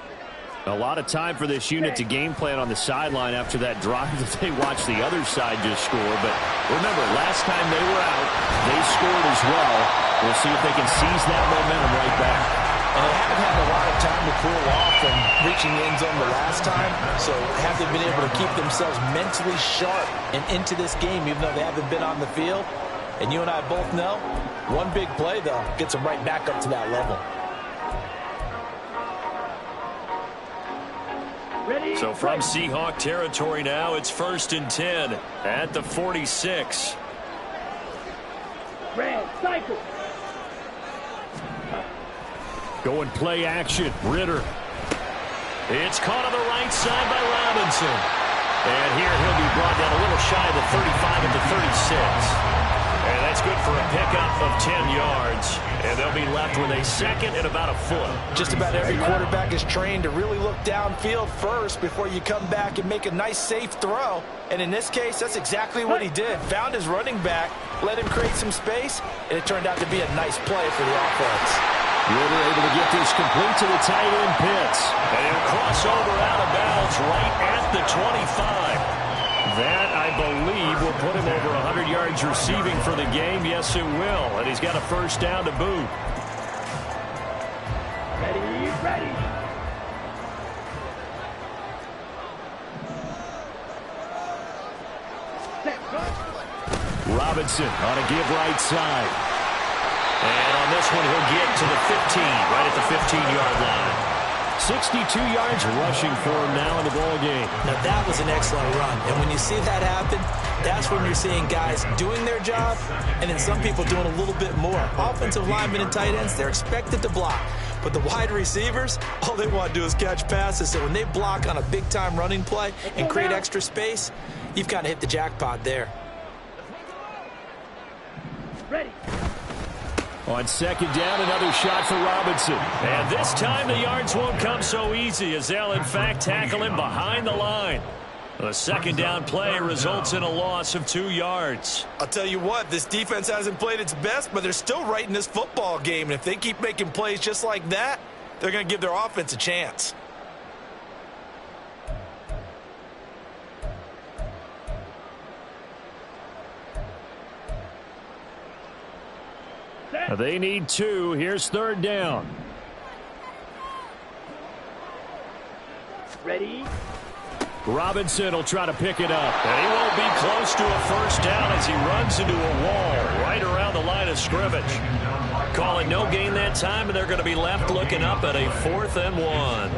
A lot of time for this unit to game plan on the sideline after that drive that they watched the other side just score. But remember, last time they were out, they scored as well. We'll see if they can seize that momentum right back. And they haven't had a lot of time to cool off from reaching the end zone the last time. So have they been able to keep themselves mentally sharp and into this game, even though they haven't been on the field? And you and I both know, one big play, though, gets them right back up to that level. Ready? So from Seahawk territory now, it's 1st and 10 at the 46. Red, cycle. Going play action. Ritter. It's caught on the right side by Robinson. And here he'll be brought down a little shy of the 35 at the 36. And That's good for a pickup of 10 yards. And they'll be left with a second and about a foot. Just about every quarterback is trained to really look downfield first before you come back and make a nice, safe throw. And in this case, that's exactly what he did. Found his running back, let him create some space, and it turned out to be a nice play for the offense. Ritter able to get this complete to the tight end Pitts. And he'll cross over out of bounds right at the 25. That, I believe, will put him over 100 yards receiving for the game. Yes, it will. And he's got a first down to boot. Ready. Robinson on a give right side. And on this one, he'll get to the 15, right at the 15-yard line. 62 yards rushing for him now in the ball game. Now, that was an excellent run. And when you see that happen, that's when you're seeing guys doing their job and then some people doing a little bit more. Offensive linemen and tight ends, they're expected to block. But the wide receivers, all they want to do is catch passes. So when they block on a big-time running play and create extra space, you've kind of hit the jackpot there. Ready. On second down, another shot for Robinson. And this time the yards won't come so easy as they'll, in fact, tackle him behind the line. The second down play results in a loss of 2 yards. I'll tell you what, this defense hasn't played its best, but they're still right in this football game. And if they keep making plays just like that, they're going to give their offense a chance. They need 2. Here's third down. Ready. Robinson will try to pick it up. And he won't be close to a first down as he runs into a wall right around the line of scrimmage. Call it no gain that time, and they're going to be left looking up at a 4th and 1.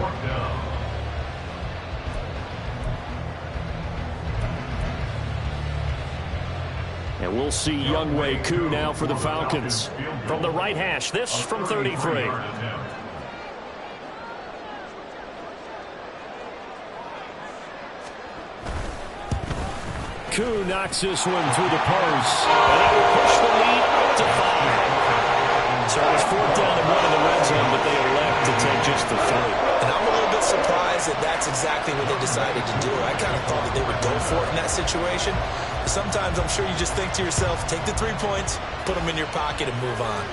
And we'll see Younghoe Koo now for the Falcons. From the right hash, this from 33. Koo knocks this one through the post. And he will push the lead up to 5. So it's 4th down and 1 in the red zone, but they elect to take just the 3. And I'm a little bit surprised that that's exactly what they decided to do. I kind of thought that they would go for it in that situation. Sometimes I'm sure you just think to yourself, take the 3 points, put them in your pocket, and move on.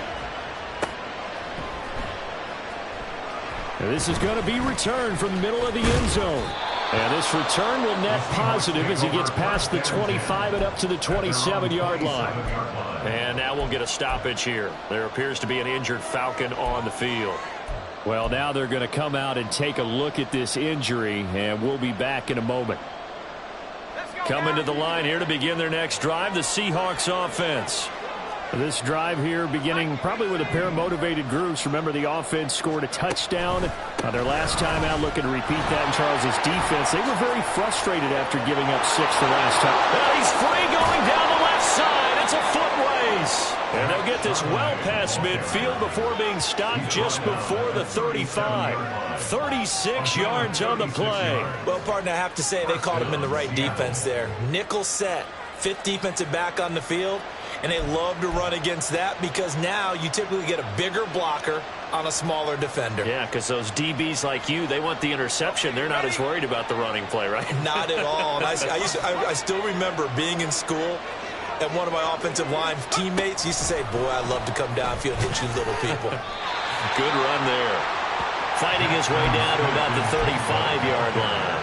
And this is going to be returned from the middle of the end zone. And this return will net positive as he gets past the 25 and up to the 27-yard line. And now we'll get a stoppage here. There appears to be an injured Falcon on the field. Well, now they're going to come out and take a look at this injury, and we'll be back in a moment. Coming to the line here to begin their next drive, the Seahawks offense. This drive here beginning probably with a pair of motivated groups. Remember, the offense scored a touchdown their last time out, looking to repeat that in Charles' defense. They were very frustrated after giving up 6 the last time. Well, he's free going down the left side. It's a foot race. And they'll get this well past midfield before being stopped just before the 35. 36 yards on the play. Well, partner, I have to say they caught him in the right defense there. Nickel set, 5th defensive back on the field. And they love to run against that because now you typically get a bigger blocker on a smaller defender. Yeah, because those DBs like you, they want the interception. They're not as worried about the running play, right? Not at all. And I still remember being in school, and one of my offensive line teammates used to say, boy, I'd love to come downfield and hit you little people. Good run there. Fighting his way down to about the 35-yard line.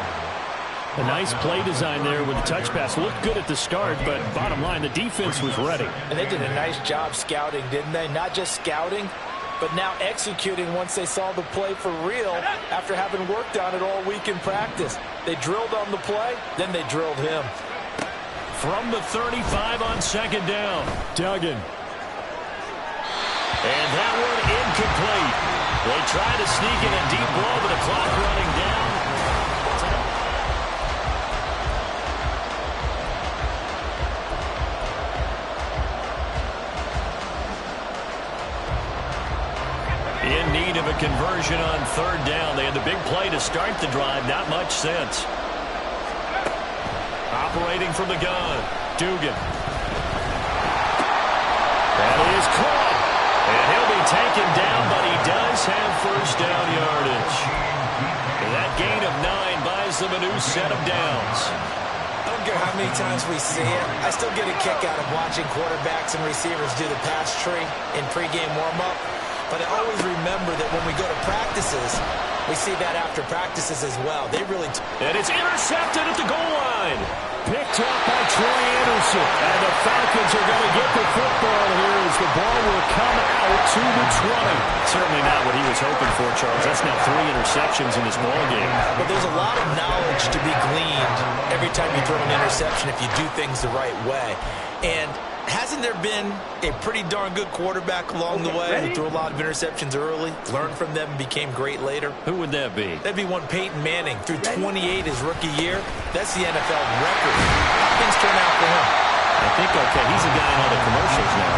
A nice play design there with the touch pass. Looked good at the start, but bottom line, the defense was ready. And they did a nice job scouting, didn't they? Not just scouting, but now executing once they saw the play for real after having worked on it all week in practice. They drilled on the play, then they drilled him. From the 35 on second down, Duggan. And that one incomplete. They try to sneak in a deep ball, but the clock running down. In need of a conversion on third down. They had the big play to start the drive. Not much sense. Operating from the gun, Dugan. caught. And he'll be taken down, but he does have first down yardage. And that gain of 9 buys them a new set of downs. I don't care how many times we see it. I still get a kick out of watching quarterbacks and receivers do the pass tree in pregame warm-up. But I always remember that when we go to practices, we see that after practices as well. They really... And it's intercepted at the goal line. Picked up by Troy Anderson. And the Falcons are going to get the football here as the ball will come out to the 20. Certainly not what he was hoping for, Charles. That's now 3 interceptions in this ball game. But there's a lot of knowledge to be gleaned every time you throw an interception if you do things the right way. And hasn't there been a pretty darn good quarterback along the way who threw a lot of interceptions early, learned from them, and became great later? Who would that be? That'd be one Peyton Manning. Threw 28 his rookie year. That's the NFL record. How things turn out for him? I think, okay, he's a guy in all the commercials now.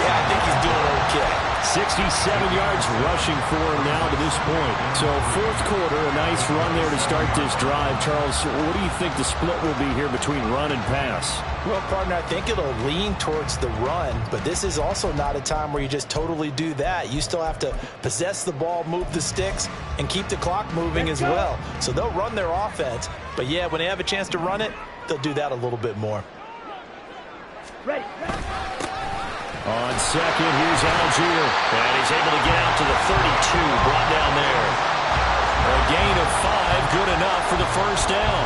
Yeah, I think he's doing okay. 67 yards rushing for him now to this point. So fourth quarter, a nice run there to start this drive. Charles, what do you think the split will be here between run and pass? Well, partner, I think it'll lean towards the run, but this is also not a time where you just totally do that. You still have to possess the ball, move the sticks, and keep the clock moving as well. So they'll run their offense, but yeah, when they have a chance to run it, they'll do that a little bit more. Ready. On second, here's Algier. And he's able to get out to the 32, brought down there. A gain of 5, good enough for the first down.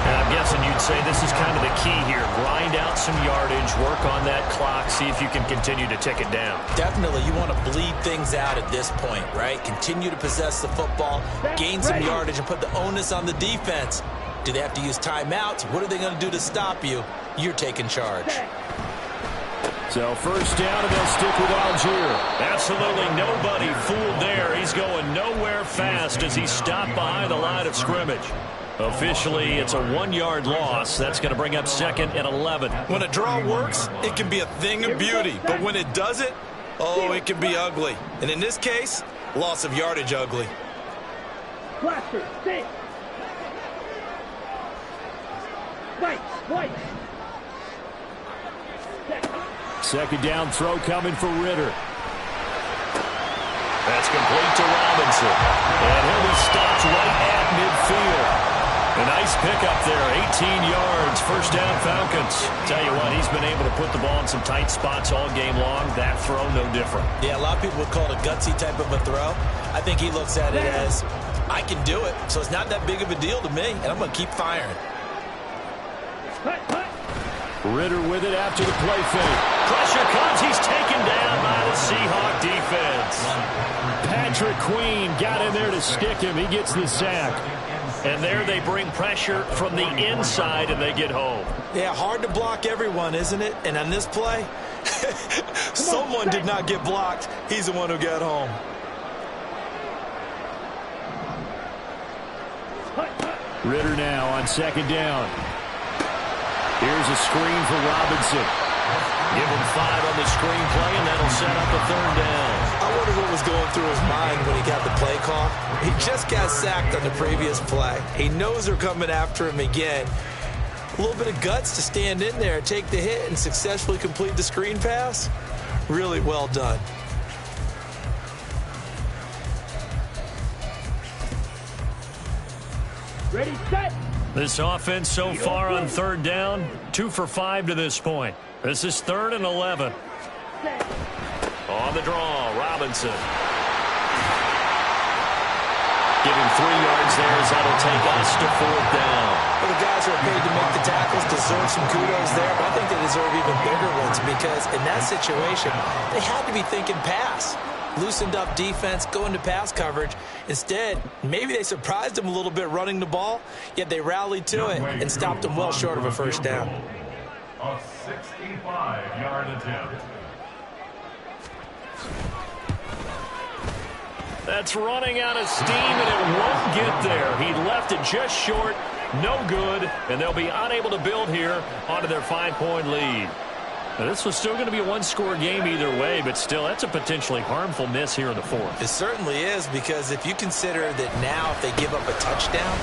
And I'm guessing you'd say this is kind of the key here. Grind out some yardage, work on that clock, see if you can continue to tick it down. Definitely, you want to bleed things out at this point, right? Continue to possess the football, gain some yardage, and put the onus on the defense. Do they have to use timeouts? What are they going to do to stop you? You're taking charge. So first down, and they'll stick with Algier. Absolutely nobody fooled there. He's going nowhere fast as he stopped behind the line of scrimmage. Officially, it's a 1-yard loss. That's going to bring up second and 11. When a draw works, it can be a thing of beauty. But when it doesn't, oh, it can be ugly. And in this case, loss of yardage ugly. Blaster, stay. White. Second down throw coming for Ritter. That's complete to Robinson. And he'll be stopped right at midfield. A nice pickup there, 18 yards, first down Falcons. Tell you what, he's been able to put the ball in some tight spots all game long. That throw, no different. Yeah, a lot of people would call it a gutsy type of a throw. I think he looks at it as, I can do it, so it's not that big of a deal to me, and I'm going to keep firing. Ritter with it after the play fake. Pressure comes. He's taken down by the Seahawk defense. Patrick Queen got in there to stick him. He gets the sack. And there they bring pressure from the inside, and they get home. Yeah, hard to block everyone, isn't it? And on this play, someone did not get blocked. He's the one who got home. Ritter now on second down. Here's a screen for Robinson. Give him 5 on the screen play, and that'll set up a third down. I wonder what was going through his mind when he got the play call. He just got sacked on the previous play. He knows they're coming after him again. A little bit of guts to stand in there, take the hit, and successfully complete the screen pass. Really well done. Ready, set. This offense so far on third down, 2 for 5 to this point. This is 3rd and 11. On the draw, Robinson. Give him 3 yards there as that'll take us to 4th down. Well, the guys who are paid to make the tackles deserve some kudos there, but I think they deserve even bigger ones because in that situation, they had to be thinking pass. Loosened up defense, going to pass coverage. Instead, maybe they surprised them a little bit running the ball, yet they rallied to it and stopped them well short of a first down. A 65-yard attempt. That's running out of steam, and it won't get there. He left it just short, no good, and they'll be unable to build here onto their 5-point lead. Now, this was still going to be a 1-score game either way, but still, that's a potentially harmful miss here in the 4th. It certainly is, because if you consider that now if they give up a touchdown,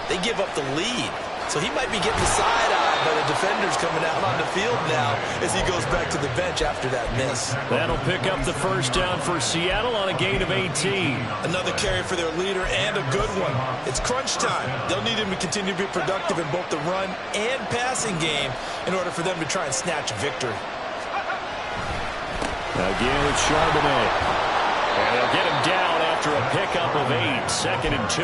they give up the lead. So he might be getting the side-eye by the defenders coming out on the field now as he goes back to the bench after that miss. That'll pick up the first down for Seattle on a gain of 18. Another carry for their leader and a good one. It's crunch time. They'll need him to continue to be productive in both the run and passing game in order for them to try and snatch victory. Again, it's Charbonnet. And they'll get him down after a pickup of 8, 2nd and 2.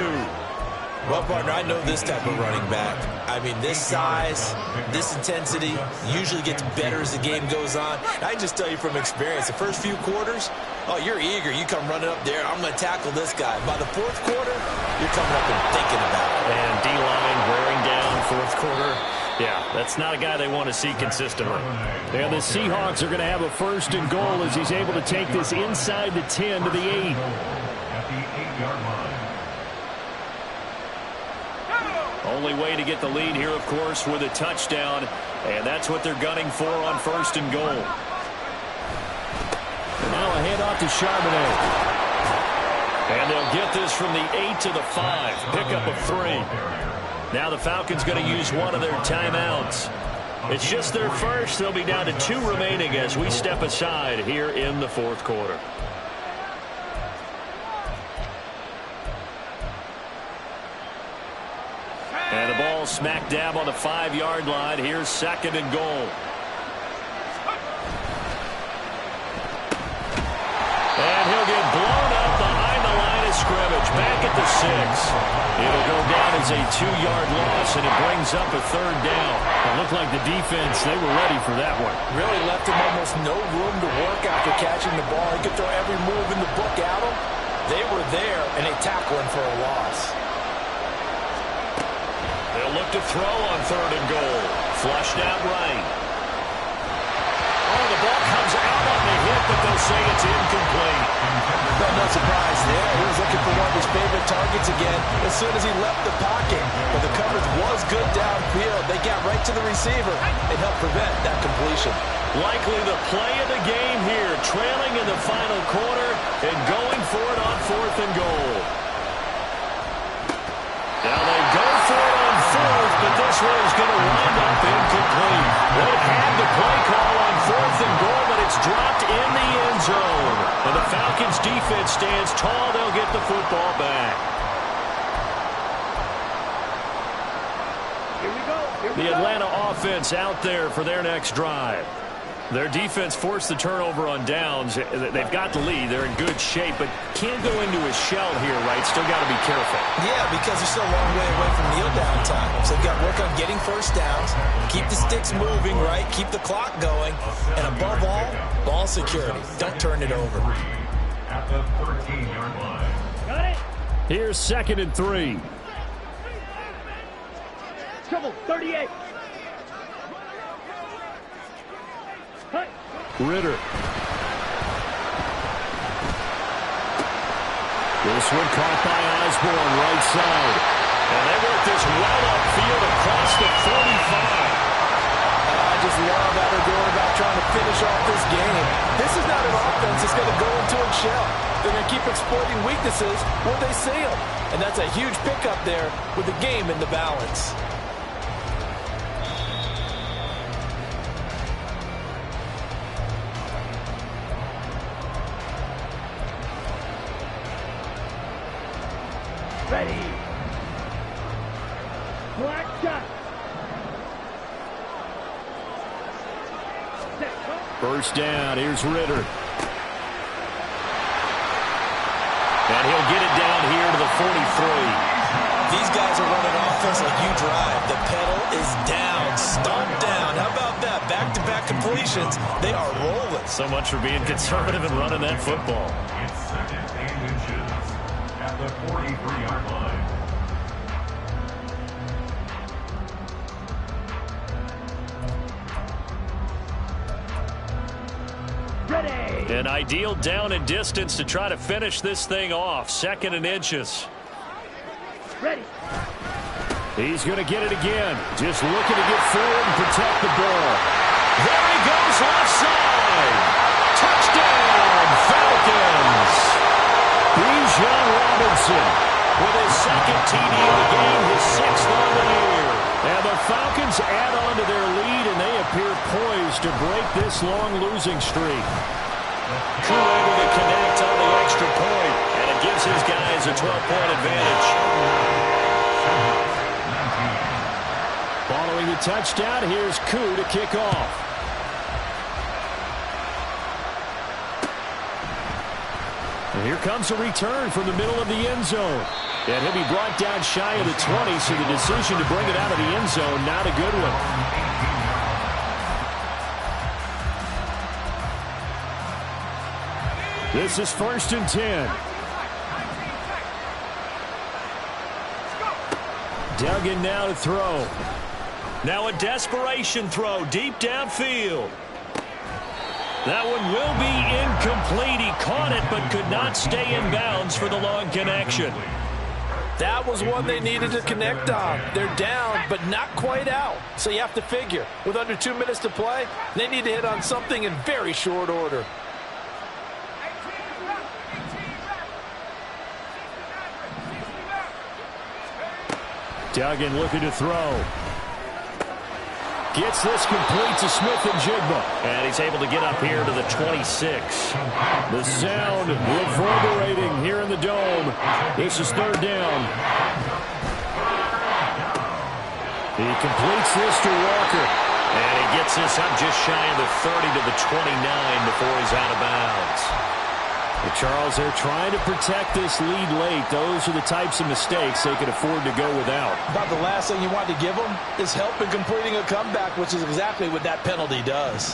Well, partner, I know this type of running back. I mean, this size, this intensity usually gets better as the game goes on. I can just tell you from experience, the first few quarters, oh, you're eager. You come running up there, I'm going to tackle this guy. By the fourth quarter, you're coming up and thinking about it. And D-line wearing down fourth quarter. Yeah, that's not a guy they want to see consistently. And the Seahawks are going to have a 1st and goal as he's able to take this inside the 10 to the 8. At the 8-yard line. Only way to get the lead here, of course, with a touchdown. And that's what they're gunning for on 1st and goal. And now a handoff to Charbonnet. And they'll get this from the 8 to the 5. Pickup of 3. Now the Falcons going to use one of their timeouts. It's just their first. They'll be down to 2 remaining as we step aside here in the fourth quarter. And the ball smack dab on the 5-yard line. Here's 2nd and goal. And he'll get blown up behind the line of scrimmage. Back at the 6. It'll go down as a 2-yard loss, and it brings up a 3rd down. It looked like the defense, they were ready for that one. Really left him almost no room to work after catching the ball. He could throw every move in the book at him. They were there, and they tackled him for a loss. They'll look to throw on 3rd and goal. Flushed out right. Oh, the ball comes out on the hit, but they'll say it's incomplete. No surprise there. He was looking for one of his favorite targets again as soon as he left the pocket. But the coverage was good downfield. They got right to the receiver and helped prevent that completion. Likely the play of the game here, trailing in the final quarter and going for it on 4th and goal. Now they go for it on 4th, but this one is going to wind up incomplete. They had the play call on 4th and goal, but it's dropped in the end zone. And the Falcons defense stands tall. They'll get the football back. Here we go. The Atlanta offense out there for their next drive. Their defense forced the turnover on downs. They've got the lead. They're in good shape, but can't go into a shell here, right? Still got to be careful. Yeah, because they're still a long way away from kneel down time. So they've got to work on getting first downs, keep the sticks moving, right? Keep the clock going. And above all, ball security. Don't turn it over. At the 13-yard line. Got it. Here's 2nd and 3. Trouble. 38. Cut. Ritter. This one caught by Osborne, right side. And they work this well upfield across the 45. I just love how they're going about trying to finish off this game. This is not an offense that's going to go into a shell. They're going to keep exploiting weaknesses when they see them. And that's a huge pickup there with the game in the balance. Ready. Black shot. Set. First down. Here's Ritter. And he'll get it down here to the 43. These guys are running offense like you drive. The pedal is down, stomped down. How about that? Back-to-back completions. They are rolling. So much for being conservative and running that football. It's 2nd and inches. At the 43-yard line. Ready. An ideal down and distance to try to finish this thing off. 2nd and inches. Ready. He's going to get it again. Just looking to get forward and protect the ball. There he goes, left side. Touchdown, Falcons. Bijan Robinson with his 2nd TD of the game, his 6th on the year. And the Falcons add on to their lead, and they appear poised to break this long losing streak. Crew able to connect on the extra point, and it gives his guys a 12-point advantage. Following the touchdown, here's Koo to kick off. And here comes a return from the middle of the end zone. And he'll be brought down shy of the 20, so the decision to bring it out of the end zone, not a good one. This is 1st and 10. Duggan now to throw. Now a desperation throw deep downfield. That one will be incomplete. He caught it but could not stay in bounds for the long connection. That was one they needed to connect on. They're down, but not quite out. So you have to figure, with under 2 minutes to play, they need to hit on something in very short order. Duggan looking to throw. Gets this complete to Smith-Njigba. And he's able to get up here to the 26. The sound reverberating here in the dome. This is 3rd down. He completes this to Walker. And he gets this up just shy of the 30 to the 29 before he's out of bounds. But Charles, they're trying to protect this lead late. Those are the types of mistakes they could afford to go without. About the last thing you want to give them is help in completing a comeback, which is exactly what that penalty does.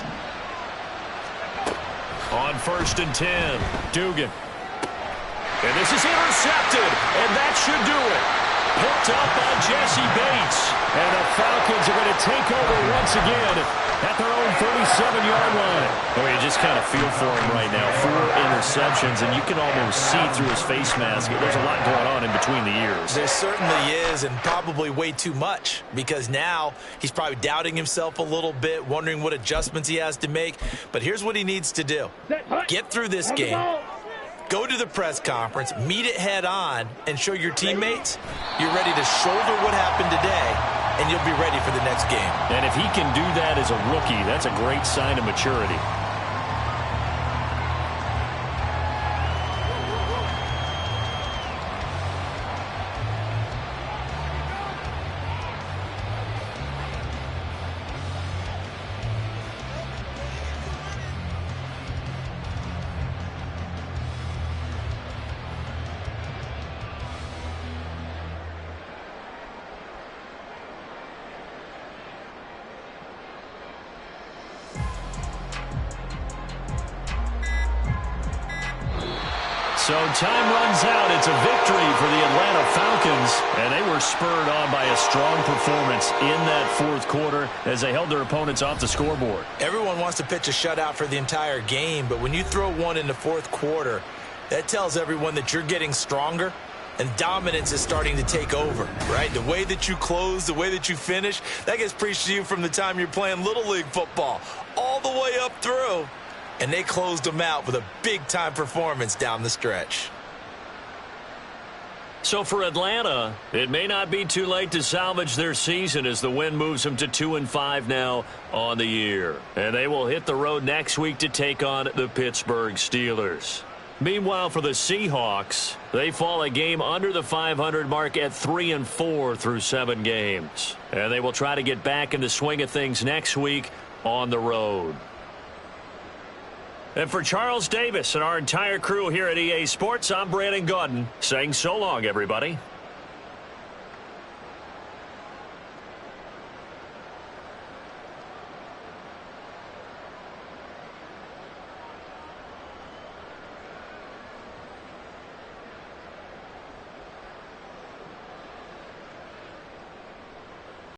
On 1st and 10, Dugan. And this is intercepted, and that should do it. Picked up by Jesse Bates. And the Falcons are going to take over once again at their own 37-yard line. Oh, you just kind of feel for him right now. 4 interceptions, and you can almost see through his face mask. There's a lot going on in between the ears. There certainly is, and probably way too much, because now he's probably doubting himself a little bit, wondering what adjustments he has to make. But here's what he needs to do. Get through this game. Go to the press conference, meet it head on, and show your teammates you're ready to shoulder what happened today, and you'll be ready for the next game. And if he can do that as a rookie, that's a great sign of maturity. So time runs out. It's a victory for the Atlanta Falcons, and they were spurred on by a strong performance in that 4th quarter as they held their opponents off the scoreboard. Everyone wants to pitch a shutout for the entire game, but when you throw one in the 4th quarter, that tells everyone that you're getting stronger and dominance is starting to take over, right? The way that you close, the way that you finish, that gets preached to you from the time you're playing Little League football all the way up through. And they closed them out with a big-time performance down the stretch. So for Atlanta, it may not be too late to salvage their season as the win moves them to 2-5 now on the year. And they will hit the road next week to take on the Pittsburgh Steelers. Meanwhile, for the Seahawks, they fall a game under the 500 mark at 3-4 through 7 games. And they will try to get back in the swing of things next week on the road. And for Charles Davis and our entire crew here at EA Sports, I'm Brandon Gaudin saying so long, everybody.